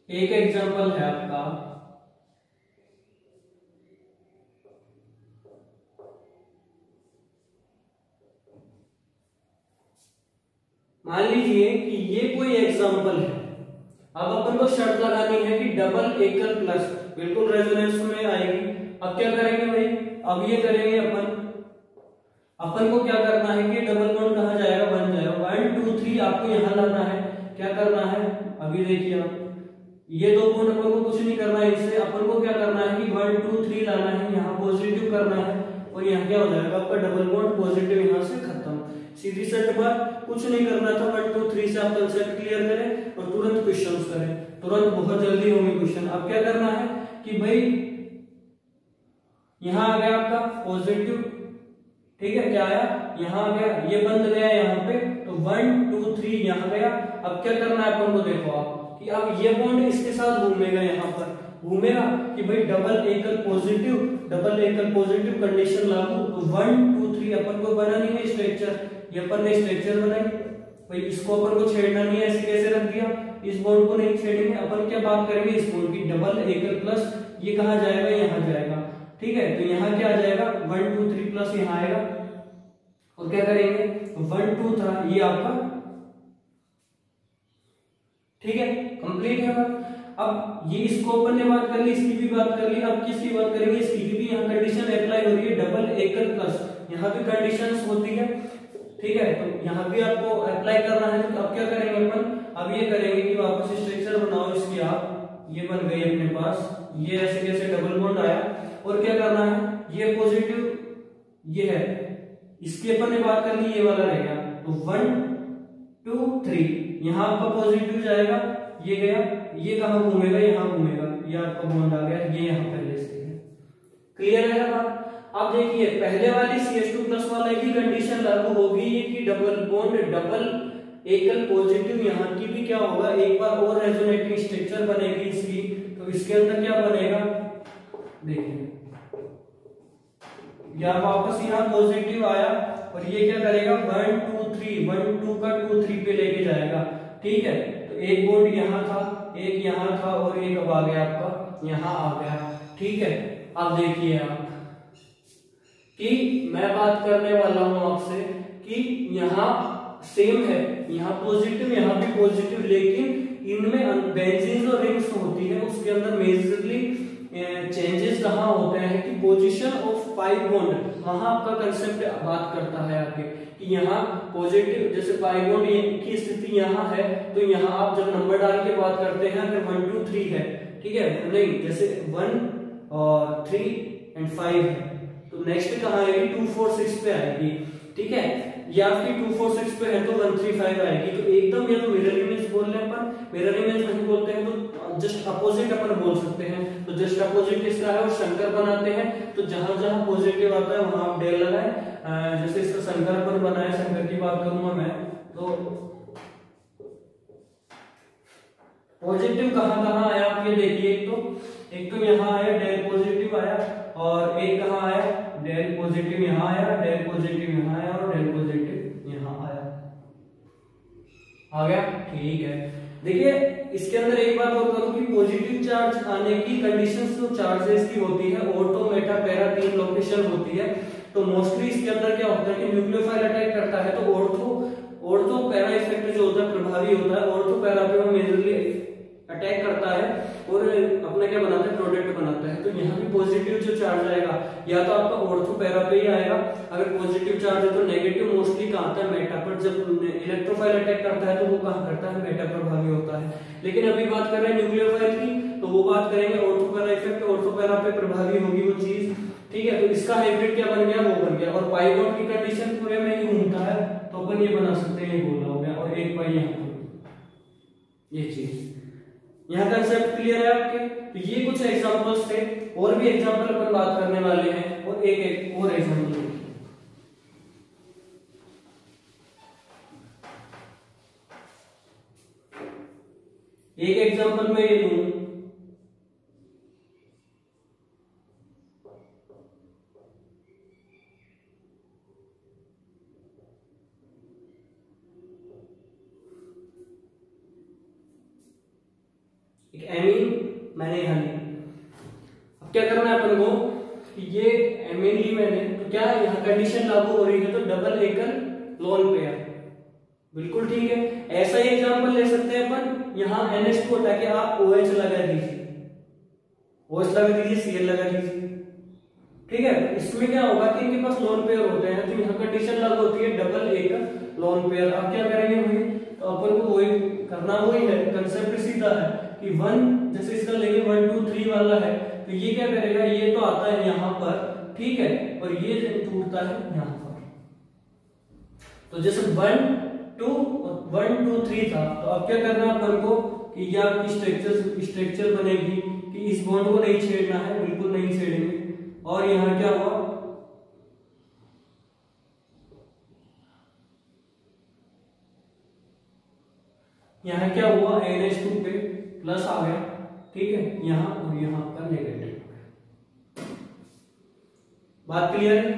एक एग्जांपल है आपका, मान लीजिए कि ये कोई एग्जांपल है। अब अपन को शर्त लगानी है कि डबल एकल प्लस बिल्कुल रेजोनेंस में आएगी। अब क्या करेंगे भाई, अब ये करेंगे अपन को क्या करना है कि डबल बॉन्ड कहां जाएगा, बन जाएगा 1 2 3, आपको यहां लाना है। क्या करना है, अभी देखिए आप, ये दो बॉन्ड अपन को कुछ नहीं करना है, इससे अपन को क्या करना है कि 1 2 3 लाना है, यहाँ पॉजिटिव करना है, और यहाँ क्या हो जाएगा आपका डबल बॉन्ड पॉजिटिव, यहाँ से खत्म, सीधी सट बात, कुछ नहीं करना था। 1 2 3 से आप कंसेप्ट क्लियर करें और तुरंत क्वेश्चंस करें, तुरंत बहुत जल्दी होंगे क्वेश्चन। अब क्या करना है कि भाई यहां आ गया आपका पॉजिटिव, ठीक है, क्या आया, यहां आ गया, ये बंद गया यहाँ पे, तो 1 2 3 यहां गया। अब क्या करना है अपन को, देखो आप कि अब ये बॉन्ड इसके साथ घूमेगा, यहाँ पर घूमेगा कि भाई डबल एकल पॉजिटिव कंडीशन लागू। तो 1 2 3 अपन को बना नहीं है स्ट्रक्चर, ये अपन ने स्ट्रक्चर बनाई भाई, इसको अपन को छेड़ना नहीं है, ऐसे कैसे रख दिया, इस बॉन्ड को नहीं छेड़ेंगे। अपन क्या बात करेंगे, इस बॉन्ड की डबल एकल प्लस, ये कहां जाएगा, यहां जाएगा, ठीक है। तो यहाँ क्या आ जाएगा 1 2 3 प्लस यहाँ आएगा, और क्या करेंगे 1 2 था ये आपका, ठीक है, कंप्लीट है बात। अब ये इसको अपन ने बात कर ली, इसकी भी बात कर ली, अब किसकी बात करेंगे, इसकी भी यहाँ कंडीशन अप्लाई हो रही है, डबल एकल प्लस, यहाँ भी कंडीशंस होती है, ठीक है। तो यहाँ भी आपको अप्लाई करना है। तो अब क्या करेंगे अपन, अब ये करेंगे कि वापस स्ट्रक्चर बनाओ इसकी, आप ये बन गई अपने पास, ये ऐसे कैसे डबल बॉन्ड आया, और क्या करना है, ये पॉजिटिव ये है, इसकी अपन ने बात कर ली, ये वाला रहेगा। तो 1 2 3, यहाँ आपका पॉजिटिव जाएगा, ये गया, ये कहाँ घूमेगा, यहाँ घूमेगा, ये आपका बॉन्ड आ गया, ये यहाँ पहले से है। क्लियर है बात? अब देखिए पहले वाली CH2+ वाले की कंडीशन लागू होगी कि डबल बॉन्ड डबल एकल पॉजिटिव, यहाँ की भी क्या होगा, एक बार और रेजोनेटिंग स्ट्रक्चर बनेगी इसकी। तो इसके अंदर क्या बनेगा, देखिए यहाँ वापस यहाँ पॉजिटिव आया और ये क्या करेगा 1 2 3, 1 2 का 2 3 पे लेके जाएगा। ठीक है, तो एक बॉन्ड यहाँ था, एक यहाँ था और एक अब आ गया आपका यहाँ आ गया। ठीक है, अब देखिए आप कि मैं बात करने वाला हूं आपसे कि यहाँ सेम है, यहाँ पॉजिटिव यहाँ भी पॉजिटिव, लेकिन इनमें बेंजीन जो रिंग्स होती है उसके अंदर मेजरली चेंजेस कहाँ होते हैं कि पोजीशन ऑफ पाई बॉन्ड, वहां आपका कंसेप्ट बात करता है आगे कि यहाँ पॉजिटिव जैसे पाई बॉन्ड की स्थिति यहाँ है, तो यहाँ आप जब नंबर डाल के बात करते हैं अगर 1 2 3 है, ठीक है, नहीं जैसे 1 और 3 एंड 5 है, तो नेक्स्ट कहाँ आएगी 2 4 6 पे आएगी। ठीक है, या फिर 2 4 6 पे है तो 1 3 5 आएगी। तो एकदम ये तो मिरर इमेज बोल रहे हैं अपन, मिरर इमेज नहीं बोलते हैं तो जस्ट अपोजिट अपन बोल सकते हैं। तो जस्ट अपोजिट इसका है और शंकर बनाते हैं, तो जहां जहां पॉजिटिव आता है वहां आप डेल लगाए। जैसे इसका शंकर अपन बनाए, शंकर की बात करूंगा मैं, तो पॉजिटिव कहां कहां आया आप ये देखिए, एक तो यहाँ आया डेल पॉजिटिव आया, और एक कहां आया डेल पॉजिटिव यहाँ आया, डेल पॉजिटिव यहाँ आया और डेल पॉजिटिव यहाँ आया, आ गया। ठीक है, देखिए इसके अंदर एक बात और करूं कि पॉजिटिव चार्ज आने की कंडीशंस जो चार्जेस की होती है ऑर्थो मेटा पैरा 3 लोकेशन होती है। तो मोस्टली इसके अंदर क्या होता है कि न्यूक्लियोफाइल अटैक करता है तो ऑर्थो पैरा इफेक्ट जो होता है प्रभावी होता है, ऑर्थो पैरा पे वो मेजरली अटैक करता है और अपना क्या बनाता है प्रोडक्ट बनाता है। तो यहाँ भी पॉजिटिव जो चार्ज आएगा या तो आपका ऑर्थो पैरा पे ही आएगा, अगर पॉजिटिव चार्ज है तो नेगेटिव मोस्टली कहाँ आता है मेटा पर, जब इलेक्ट्रोफाइल अटैक करता है तो वो कहाँ करता है मेटा प्रभावी होता है। लेकिन अभी बात कर रहे हैं न्यूक्लियोफाइल की, तो वो बात करेंगे ortho para effect, ortho para पे प्रभावी होगी वो चीज। ठीक है, तो इसका हाइब्रिड क्या बन गया, वो बन गया, और पाई बॉन्ड की कंडीशन पूरे में ही घूमता है तो अपन ये बना सकते हैं, ये बोला हो गया, और एक पाई यहाँ ये चीज। यहाँ कंसेप्ट क्लियर है आपके? तो ये कुछ एग्जांपल्स थे, और भी एग्जांपल अपन बात करने वाले हैं, और एक और एग्जांपल एक एग्जांपल में ये लूं, एक एमीन मैंने यहाँ ली। अब क्या करना है अपन को कि ये एमीन ली मैंने, तो क्या यहाँ कंडीशन लागू हो रही है, तो डबल एकल लोन पेयर, बिल्कुल ठीक है। ऐसा ही एग्जांपल ले सकते हैं अपन, यहाँ NH को हटा के आप OH लगा दीजिए, OH लगा दीजिए, Cl लगा दीजिए। ठीक है, इसमें क्या होगा कि इनके पास लोन पेयर होते हैं, तो यहाँ कंडीशन लागू होती है डबल एकल लोन पेयर। अब क्या करेंगे भाई, तो अपन को वही करना, वही है कंसेप्ट सीधा है कि 1 जैसे इसका लेंगे 1 2 3 वाला है, तो ये क्या करेगा, ये तो आता है यहाँ पर, ठीक है, और ये टूटता है यहाँ पर। तो जैसे 1 2 3 था, तो अब क्या करना है अपन को कि ये आपकी स्ट्रक्चर बनेगी कि इस बॉन्ड को नहीं छेड़ना है, बिल्कुल नहीं छेड़ेंगे। और यहाँ क्या हुआ, यहाँ क्या हुआ, NH2 पे प्लस आ गया, ठीक है, यहाँ और यहाँ का नेगेटिव। बात क्लियर है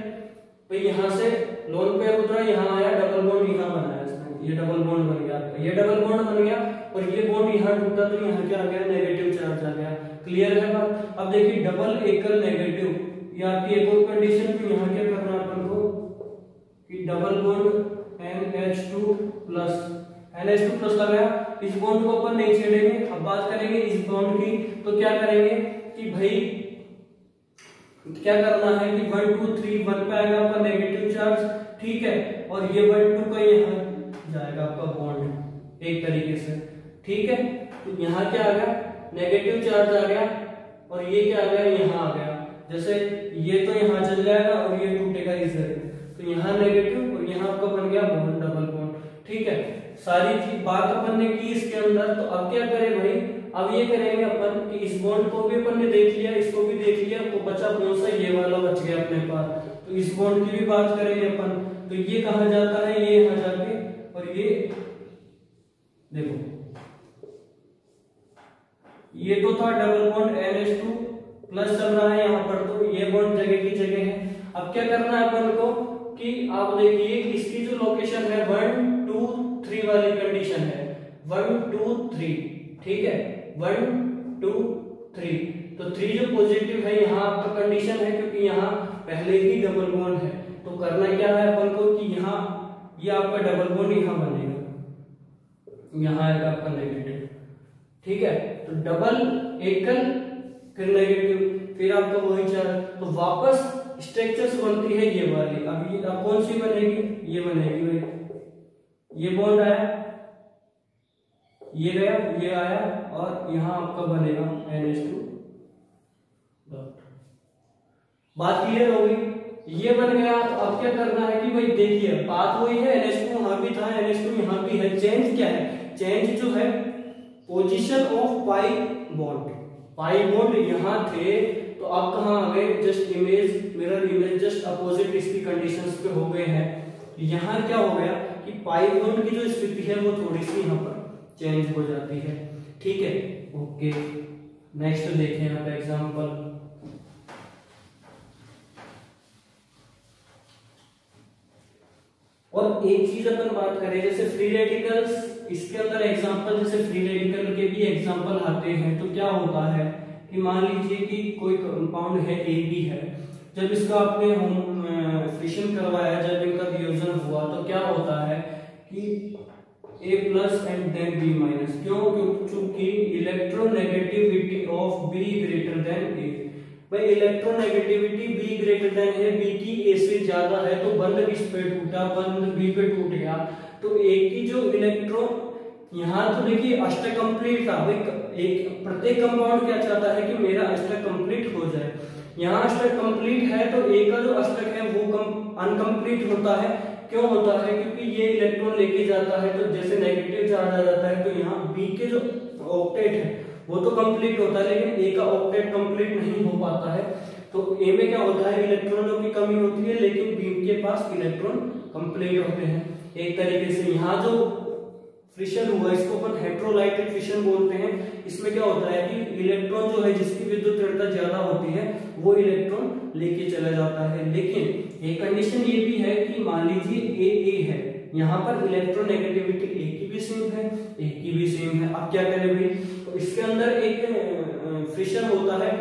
भाई? यहाँ से लोन पेयर उतरा, यहाँ आया, डबल बॉन्ड यहाँ बनाया इसने, ये डबल बॉन्ड बन गया, ये डबल बॉन्ड बन गया, और ये बॉन्ड यहाँ टूटा तो यहाँ क्या आ गया, नेगेटिव चार्ज आ गया। क्लियर है बात? अब देखिए डबल एकल नेगेटिव, ये आपकी एक और कंडीशन, तो यहाँ क्या करना है अपन को कि डबल बॉन्ड NH2 प्लस लगाया, इस बॉन्ड को अपन नहीं छेड़ेंगे। अब बात करेंगे इस बॉन्ड की, तो क्या करेंगे कि भाई क्या करना है कि 1 2 3 1 पे आएगा आपका नेगेटिव चार्ज, ठीक है, और ये 1 2 का यहाँ जाएगा आपका बॉन्ड एक तरीके से, ठीक है। तो यहाँ क्या आ गया, नेगेटिव चार्ज आ गया, और ये क्या आ गया, यहाँ आ गया। जैसे ये तो यहाँ चल जाएगा और ये टूटेगा इधर, तो यहाँ नेगेटिव और यहाँ आपका बन गया बॉन्ड, डबल बॉन्ड, ठीक है, सारी चीज बात अपन ने की इसके अंदर। तो अब क्या करें भाई, अब ये करेंगे अपन कि इस बॉन्ड को भी अपन ने देख लिया, इसको भी देख लिया, तो बचा कौन सा, ये वाला बच गया अपने पास। तो इस बॉन्ड की भी बात करेंगे अपन। तो ये कहा जाता है, ये यहाँ जाके, और ये देखो ये तो था डबल बॉन्ड NH2 प्लस चल रहा है यहाँ पर, तो ये बॉन्ड जगह की जगह है। अब क्या करना है अपन को कि आप देखिए इसकी जो लोकेशन है 1 2 3 वाली कंडीशन है, 1 2 3, ठीक है, 1 2 3। तो 3 जो पॉजिटिव है यहाँ आपका कंडीशन है, क्योंकि यहाँ पहले ही डबल बॉन्ड है। तो करना क्या है अपन को कि यहाँ ये आपका डबल बॉन्ड यहाँ बनेगा, यहाँ आएगा आपका नेगेटिव, ठीक है। तो डबल एकल फिर नेगेटिव, फिर आपका वही चार, तो वापस स्ट्रक्चर से बनती है ये वाली। अब ये अब कौन सी बनेगी, ये बनेगी भाई, ये बॉन्ड आया, ये गया, ये आया, और यहाँ आपका बनेगा NH2 डॉट। बात क्लियर हो गई, ये बन गया। तो अब क्या करना है कि भाई देखिए बात वही है, NH2 वहां भी था, NH2 यहाँ भी है। चेंज क्या है, चेंज जो है position of pi bond, pi bond यहाँ थे तो अब कहाँ आ गए, just image mirror image just opposite इसकी कंडीशंस पे हो गए हैं। यहाँ क्या हो गया कि पाई बॉन्ड की जो स्थिति है वो थोड़ी सी यहाँ पर चेंज हो जाती है, ठीक है। ओके, नेक्स्ट देखें यहाँ पे एग्जांपल। और एक चीज अपन बात करें, जैसे फ्री रेडिकल्स, इसके अंदर एग्जांपल जैसे फ्री रेडिकल के भी एग्जांपल आते हैं। तो क्या होता है कि मान लीजिए कि कोई कंपाउंड है AB है, जब इसका आपने फिशन करवाया, जब इनका वियोजन हुआ, तो क्या होता है कि A plus and then B minus. क्यों, क्योंकि electronegativity of B greater than A। भाई इलेक्ट्रोनेगेटिविटी B ग्रेटर देन है, B की A से ज्यादा है, तो बंध किस पे टूटा, बंध B पे टूट गया। तो A की जो इलेक्ट्रॉन, यहाँ तो देखिए अष्टक कंप्लीट था, एक प्रत्येक कंपाउंड क्या चाहता है कि मेरा अष्टक कंप्लीट हो जाए। यहाँ अष्टक कंप्लीट है, तो A का जो अष्टक है वो अनकंप्लीट होता है। क्यों होता है, क्योंकि ये इलेक्ट्रॉन लेके जाता है, तो जैसे नेगेटिव चार्ज आ जाता है, तो यहाँ B के जो ऑक्टेट है वो तो कंप्लीट होता है, लेकिन A का ऑक्टेट कंप्लीट नहीं हो पाता है। तो A में क्या होता है, इलेक्ट्रॉनों की कमी होती है, लेकिन B के पास इलेक्ट्रॉन कंप्लीट होते हैं। एक तरीके से यहाँ जो फिशन हुआ इसको अपन हेटेरोलाइटिक फिशन बोलते हैं। इसमें क्या होता है कि इलेक्ट्रॉन जो है जिसकी विद्युत तीव्रता ज्यादा होती है वो इलेक्ट्रॉन लेके चला जाता है। लेकिन एक कंडीशन ये भी है कि मान लीजिए A है, यहाँ पर इलेक्ट्रोनेगेटिविटी A की भी सेम है, A की भी सेम है। अब क्या करें भाई, तो इसके अंदर एक फिशन होता है,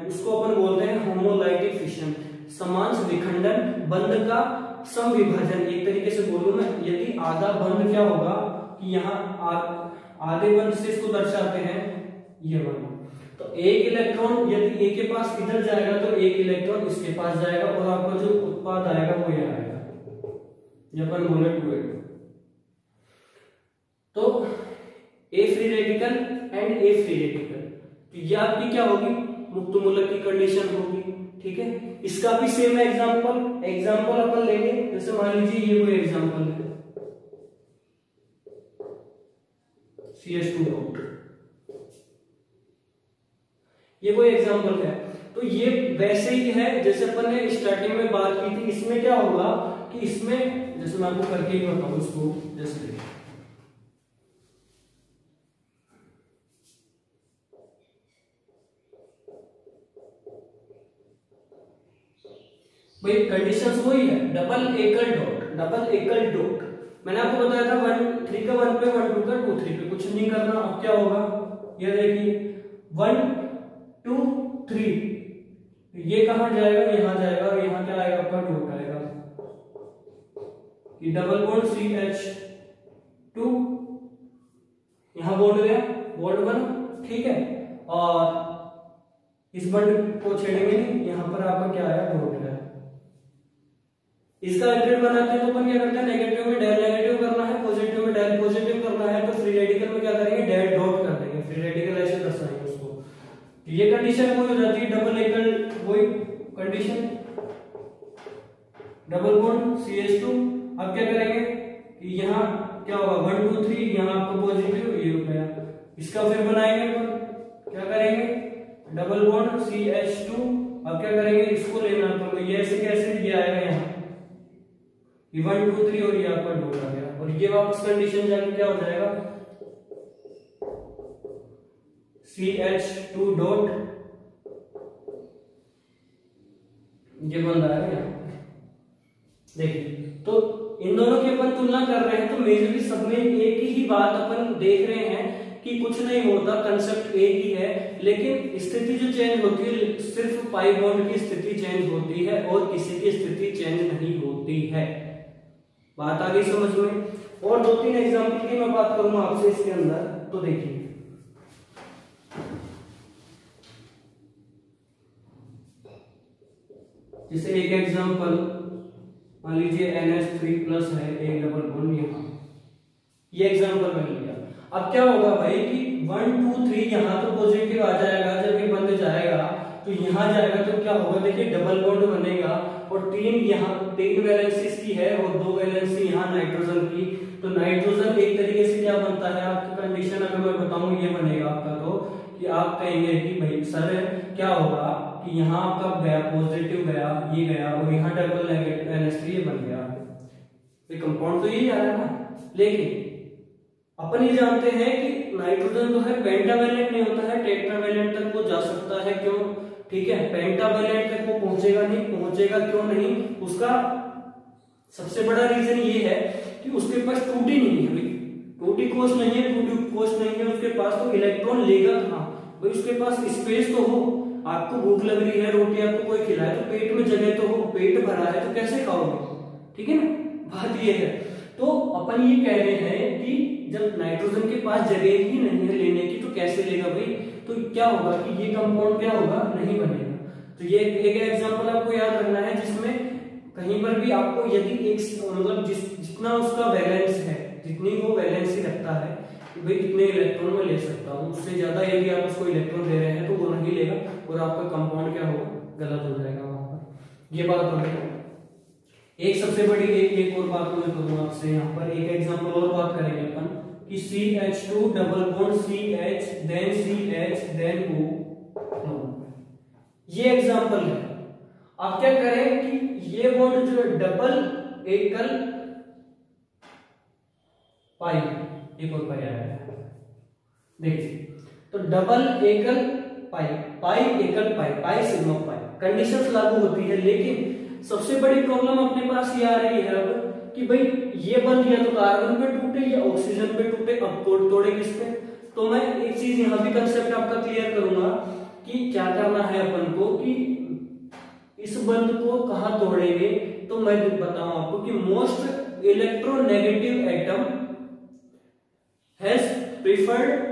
उसको अपन बोलते हैं होमोलाइटिक फिशन, समान विखंडन, बंध का समविभाजन। एक तरीके से बोलूं मैं, यदि आधा बंध क्या होगा कि यहाँ आधे बंध से इसको दर्शाते हैं ये वाला, तो एक इलेक्ट्रॉन यदि A के पास इधर जाएगा तो एक इलेक्ट्रॉन इसके पास जाएगा, और आपका जो उत्पाद आएगा वो ये आएगा, ये अपन बोले 2A। तो A free radical and A free radical, तो ये आपकी क्या होगी, मुक्त मूलक की कंडीशन होगी, ठीक है। इसका भी सेम एग्जांपल अपन लेंगे। जैसे मान लीजिए ये कोई एग्जांपल है CH2 डॉट, ये कोई एग्जांपल है। तो ये वैसे ही है जैसे अपन ने स्टार्टिंग में बात की थी। इसमें क्या होगा कि इसमें, जैसे मैं आपको करके ही बताऊं इसको, जैसे भाई कंडीशंस वही है, डबल एकल डॉट। मैंने आपको बताया था 1 3 का 1 पे, 1 2 का 2 3 पे, कुछ नहीं करना। अब क्या होगा, ये देखिए 1 2 3, ये कहां जाएगा, यहां जाएगा, और यहां क्या आएगा आपका डॉट आएगा, ये डबल बॉन्ड CH2, यहां बॉन्ड गया, बॉन्ड बना, ठीक है। और इस बॉन्ड को छेड़ेंगे नहीं, यहां पर आपका क्या आया, डॉट गया। इसका अल्टरनेट बनाते हैं तो अपन क्या करते हैं, नेगेटिव में डेल नेगेटिव करना है, पॉजिटिव में डेल पॉजिटिव करना है, तो फ्री रेडिकल में क्या करेंगे, डेल डॉट कर देंगे, फ्री रेडिकल ऐसे दर्शाएंगे उसको। तो ये कंडीशन वो हो जाती है डबल एकल, वही कंडीशन डबल बॉन्ड CH2। अब क्या करेंगे कि यहाँ क्या होगा 1 2 3, यहाँ आपका पॉजिटिव ये हो गया। इसका फिर बनाएंगे अपन, क्या करेंगे डबल बॉन्ड CH2। अब क्या करेंगे इसको लेना, तो ये ऐसे कैसे ये आएगा यहाँ 1 2 3 और ये आपका डॉट आ गया, और ये वापस कंडीशन जाके क्या हो जाएगा CH2 डॉट, ये बन रहा है यहाँ। देखिए तो इन दोनों की अपन तुलना कर रहे हैं, तो मेजरली सब में एक ही बात अपन देख रहे हैं कि कुछ नहीं होता, कंसेप्ट एक ही है, लेकिन स्थिति जो चेंज होती है सिर्फ पाई बॉन्ड की स्थिति चेंज होती है और किसी की स्थिति चेंज नहीं होती है। बात आ गई समझ में। और 2-3 एग्जांपल की मैं बात करूंगा आपसे इसके अंदर, तो देखिए जैसे एक एग्जांपल मान लीजिए NH3+ है, एक डबल बॉन्ड यहाँ, ये एग्जांपल मैंने लिया। अब क्या होगा भाई कि 1 2 3 यहाँ तो पॉजिटिव आ जाएगा, जब ये बंद जाएगा तो यहाँ जाएगा तो क्या होगा, देखिए डबल बॉन्ड बनेगा, और 3 यहाँ 3 वैलेंसीज की है और 2 वैलेंसी यहाँ नाइट्रोजन की। तो नाइट्रोजन एक तरीके से क्या बनता है, आपकी कंडीशन अगर मैं बताऊं ये बनेगा आपका, तो कि आप कहेंगे कि भाई सर क्या होगा कि यहाँ आपका गया पॉजिटिव गया, ये गया, और यहाँ डबल NH3 बन गया। ये कंपाउंड तो यही आ रहा है ना, लेकिन अपन ये जानते हैं कि नाइट्रोजन जो है पेंटावैलेंट नहीं होता है, टेट्रावैलेंट तक वो जा सकता है। क्यों? ठीक है, पेंटावैलेंट तक वो पहुंचेगा नहीं, पहुंचेगा क्यों नहीं, उसका सबसे बड़ा रीजन ये है कि उसके पास 2D नहीं है, 2D कोष नहीं है, 2D कोष नहीं है उसके पास, तो इलेक्ट्रॉन लेगा कहां भाई, उसके पास स्पेस तो हो। आपको भूख लग रही है, रोटी आपको कोई खिलाए तो पेट में जगह तो हो, पेट भरा है तो कैसे खाओगे, ठीक है ना, बात ये है। तो अपन ये कह रहे हैं कि जब नाइट्रोजन के पास जगह ही नहीं है लेने की, तो कैसे लेगा भाई, तो क्या होगा कि ये कंपाउंड क्या होगा, नहीं बनेगा। तो ये एक एग्जांपल आपको याद रखना है, जिसमें कहीं पर भी आपको यदि एक मतलब जितना उसका वैलेंस है, जितनी वो वैलेंसी रखता है भाई इतने इलेक्ट्रॉन में ले सकता हूँ, उससे ज्यादा यदि आप उसको इलेक्ट्रॉन दे रहे हैं तो वो नहीं लेगा, और आपका कंपाउंड क्या होगा, गलत हो जाएगा वहां पर। ये बात हो गई। एक सबसे बड़ी एक और बात मैं करूंगा आपसे यहाँ पर, एक एग्जांपल और बात करेंगे अपन कि CH2 double bond CH then CH then O, ये एग्जांपल है। आप क्या करें कि ये बॉन्ड जो है डबल एकल पाई, एक और पाई आया है देखिए, तो डबल एकल पाई, पाई एकल पाई, पाई सिग्मा पाई, कंडीशंस लागू होती है। लेकिन सबसे बड़ी प्रॉब्लम अपने पास ये आ रही है अब कि भाई ये बन गया तो कार्बन पे टूटे या ऑक्सीजन पे टूटे, अब तोड़े किस पे। तो मैं एक चीज यहाँ भी कंसेप्ट आपका क्लियर करूंगा कि क्या करना है अपन को, कि इस बंध को कहां तोड़ेंगे। तो मैं बताऊं आपको कि most electronegative atom has preferred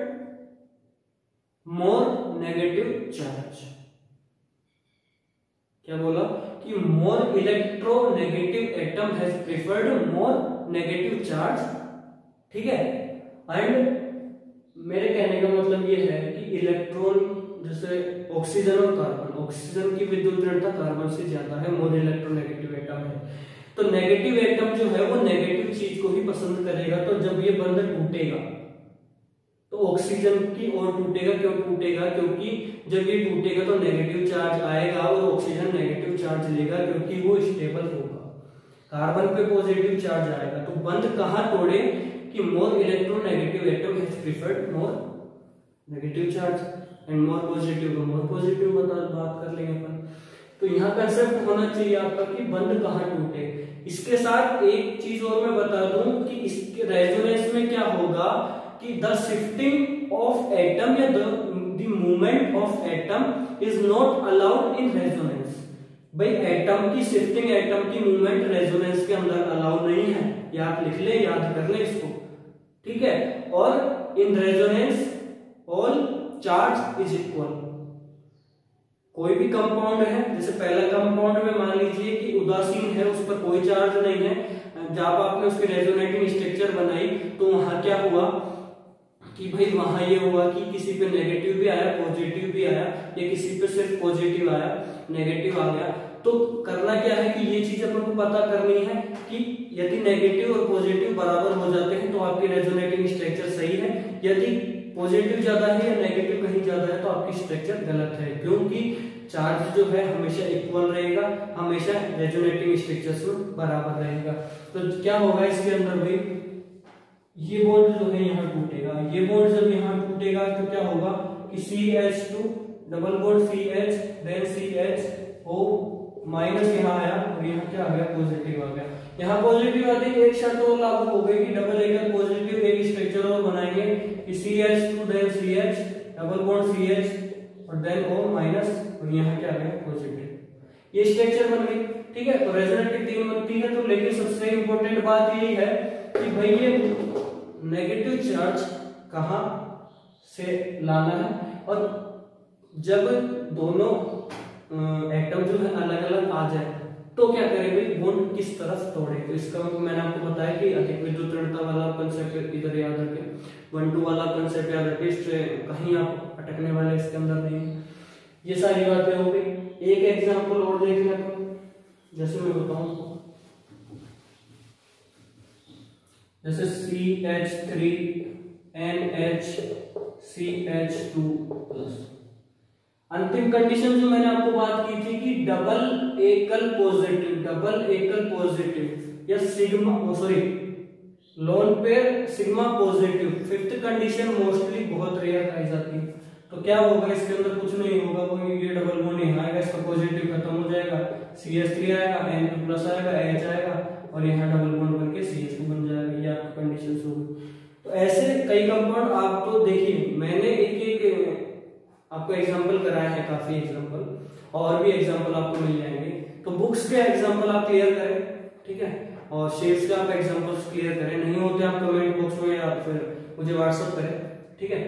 more negative charge. क्या बोला कि more electronegative atom has preferred more negative charge, ठीक है। एंड मेरे कहने का मतलब ये है कि इलेक्ट्रॉन जैसे ऑक्सीजन और कार्बन, ऑक्सीजन की विद्युत ऋणता कार्बन से ज्यादा है, मोर इलेक्ट्रोनेगेटिव एटम है। तो नेगेटिव एटम जो है वो नेगेटिव चीज को ही पसंद करेगा। तो जब ये बंध टूटेगा तो ऑक्सीजन की ओर टूटेगा। क्यों टूटेगा? क्योंकि जब ये टूटेगा तो नेगेटिव चार्ज आएगा और ऑक्सीजन नेगेटिव चार्ज लेगा, क्योंकि वो स्टेबल होगा। कार्बन पे पॉजिटिव चार्ज आएगा। तो बंध कहां तोड़े कि more electronegative atom has preferred more negative charge and more positive को मोर पॉजिटिव बात कर लेंगे अपन। तो यहाँ कंसेप्ट होना चाहिए आपका कि बंध कहां टूटे। इसके साथ एक चीज और मैं बता दूं कि इसके रेजोनेंस में क्या होगा कि द शिफ्टिंग ऑफ एटम या the movement of atom is not allowed in resonance. भाई एटम की शिफ्टिंग, एटम की मूवमेंट रेजोनेंस के अंदर अलाउड नहीं है। या आप लिख ले, याद कर ले इसको, ठीक है। और in resonance all charge is equal. कोई भी कंपाउंड है, जैसे पहला कंपाउंड में मान लीजिए कि उदासीन है, उस पर कोई चार्ज नहीं है। जब आपने उसकी रेजोनेटिंग स्ट्रक्चर बनाई तो वहां क्या हुआ कि भाई वहां ये हुआ कि किसी पे नेगेटिव भी आया, पॉजिटिव भी आया, या किसी पे सिर्फ पॉजिटिव आया, नेगेटिव आ गया। तो करना क्या है कि ये चीज अपन को पता करनी है कि यदि नेगेटिव और पॉजिटिव बराबर हो जाते हैं तो आपकी रेजोनेटिंग स्ट्रक्चर सही है, यदि पॉजिटिव ज्यादा है या नेगेटिव कहीं ज्यादा है तो आपकी स्ट्रक्चर गलत है, क्योंकि चार्ज जो है हमेशा इक्वल रहेगा, हमेशा रेजोनेटिंग स्ट्रक्चर में बराबर रहेगा। तो क्या होगा इसके अंदर भी, ये बॉन्ड जो है यहाँ टूटेगा, ये बॉन्ड जब यहाँ टूटेगा तो क्या होगा कि CH2 double bond CH then CHO minus यहाँ आया और यहाँ क्या आ गया, पॉजिटिव आ गया। यहाँ पॉजिटिव आते ही एक शर्त और लागू हो गई कि डबल एकल पॉजिटिव एक स्ट्रक्चर और बनाएंगे कि CH2 then CH double bond CH और देन O माइनस और यहाँ क्या आ गया, पॉजिटिव, ये स्ट्रक्चर बन गई। ठीक है, तो रेजोनेटिव 3 बनती है। तो लेकिन सबसे इंपॉर्टेंट बात यही है कि भाई ये नेगेटिव चार्ज कहाँ से लाना है, और जब दोनों एटम जो है अलग अलग आ जाए तो क्या करें भाई, बॉन्ड किस तरफ तोड़े। तो इसका मैंने आपको बताया कि अधिक विद्युत ऋणता वाला कंसेप्ट इधर याद रखें, 1-2 वाला कंसेप्ट याद रखें, इससे कहीं आप अटकने वाले इसके अंदर नहीं। ये सारी बातें हो गई। एक एग्जांपल और देख लें तो, जैसे मैं बताऊं, जैसे CH3NH2+। अंतिम कंडीशन जो मैंने आपको बात की थी कि डबल एकल पॉजिटिव या sigma lone pair sigma positive, fifth condition mostly बहुत रेयर पाई जाती है। तो क्या होगा, इसके अंदर कुछ नहीं होगा, वो ये डबल बॉन्ड यहाँ आएगा, इसका पॉजिटिव खत्म हो जाएगा, CH3 आएगा, N2+ आएगा, H आएगा और यहाँ डबल बॉन्ड बनके CH2 बन जाएगा। ये आपकी कंडीशन होगी। तो ऐसे कई कंपाउंड आप तो देखिए, मैंने एक आपको एग्जांपल कराया है, काफी एग्जांपल, और भी एग्जांपल आपको मिल जाएंगे। तो बुक्स के एग्जांपल आप क्लियर करें, ठीक है, और शेप्स का आप एग्जांपल्स क्लियर करें, नहीं होते आप कमेंट बॉक्स में या फिर मुझे व्हाट्सएप करें, ठीक है,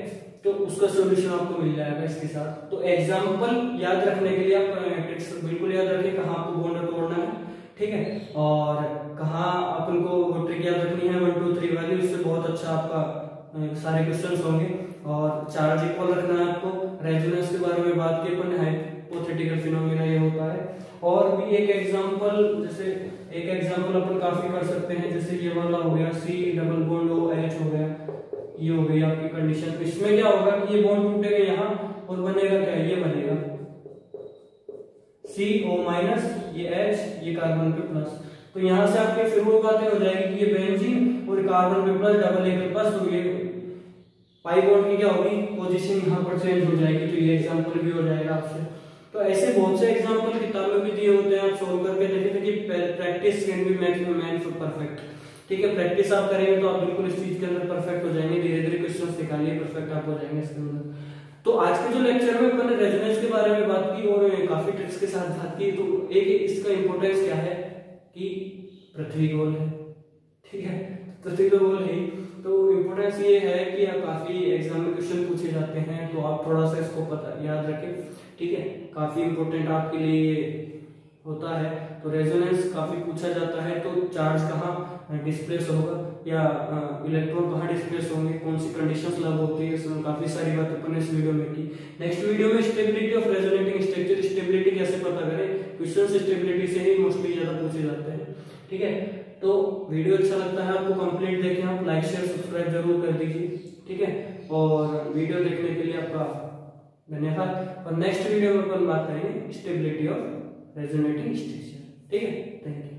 तो उसका सॉल्यूशन आपको मिल जाएगा इसके साथ। तो एग्जांपल याद रखने के लिए आप ट्रिक्स बिल्कुल याद रखें, कहाँ आपको बॉन्ड तोड़ना है, ठीक है, और कहाँ अपन को वो ट्रिक याद रखनी है 1 2 3 वाली, उससे बहुत अच्छा आपका सारे क्वेश्चंस होंगे। और चार्ज इक्वल रखना है आपको। रेजोनेंस के बारे में बात की अपन, हाइपोथेटिकल फिनोमेना ये होता है। और भी एक एग्जांपल, जैसे एक एग्जांपल अपन काफी कर सकते हैं, जैसे ये वाला हो गया C डबल बॉन्ड OH हो गया, ये हो गई आपकी कंडीशन। इसमें क्या होगा कि ये बॉन्ड टूटेगा यहाँ और बनेगा क्या, ये बनेगा CO-, ये H, ये कार्बन पे प्लस। तो यहाँ से आपके फिर वो बातें हो जाएगी कि ये बेंजीन और कार्बन पे प्लस डबल एकल प्लस, तो ये पाई बॉन्ड की क्या होगी, पोजीशन यहाँ पर चेंज हो जाएगी। तो ये एग्जांपल भी हो जाएगा आपसे। तो ऐसे बहुत से एग्जांपल किताबों में दिए होते हैं, आप सोल्व करके देखेंगे कि practice can be make man perfect. ठीक है, प्रैक्टिस आप करेंगे तो आप बिल्कुल इस चीज के अंदर परफेक्ट हो जाएंगे। धीरे धीरे क्वेश्चंस निकालिए, परफेक्ट आप हो जाएंगे इसके अंदर। तो आज के जो लेक्चर में अपन ने रेजोनेंस के बारे में बात की और काफी ट्रिक्स के साथ बात की। तो एक इसका इंपॉर्टेंस क्या है कि पृथ्वी गोल है, ठीक है, पृथ्वी तो गोल है। तो इम्पोर्टेंस ये है कि आप काफी एग्जाम में क्वेश्चन पूछे जाते हैं, तो आप थोड़ा सा इसको पता याद रखें, ठीक है, काफी इम्पोर्टेंट आपके लिए होता है। तो रेजोनेंस काफी पूछा जाता है, तो चार्ज कहाँ डिस्प्लेस होगा या इलेक्ट्रॉन कहाँ डिस्प्लेस होंगे, कौन सी कंडीशंस लागू होती है, इसमें काफी सारी बात अपन ने इस वीडियो में की। नेक्स्ट वीडियो में stability of resonating structure, stability कैसे पता करें, क्वेश्चन स्टेबिलिटी से ही मोस्टली ज्यादा पूछे जाते हैं, ठीक है। तो वीडियो अच्छा लगता है आपको, कंप्लीट देखें, आप लाइक शेयर सब्सक्राइब जरूर कर दीजिए, ठीक है, और वीडियो देखने के लिए आपका धन्यवाद। और नेक्स्ट वीडियो में अपन बात करेंगे स्टेबिलिटी ऑफ रेजोनेटिंग स्ट्रक्चर, ठीक है, थैंक यू।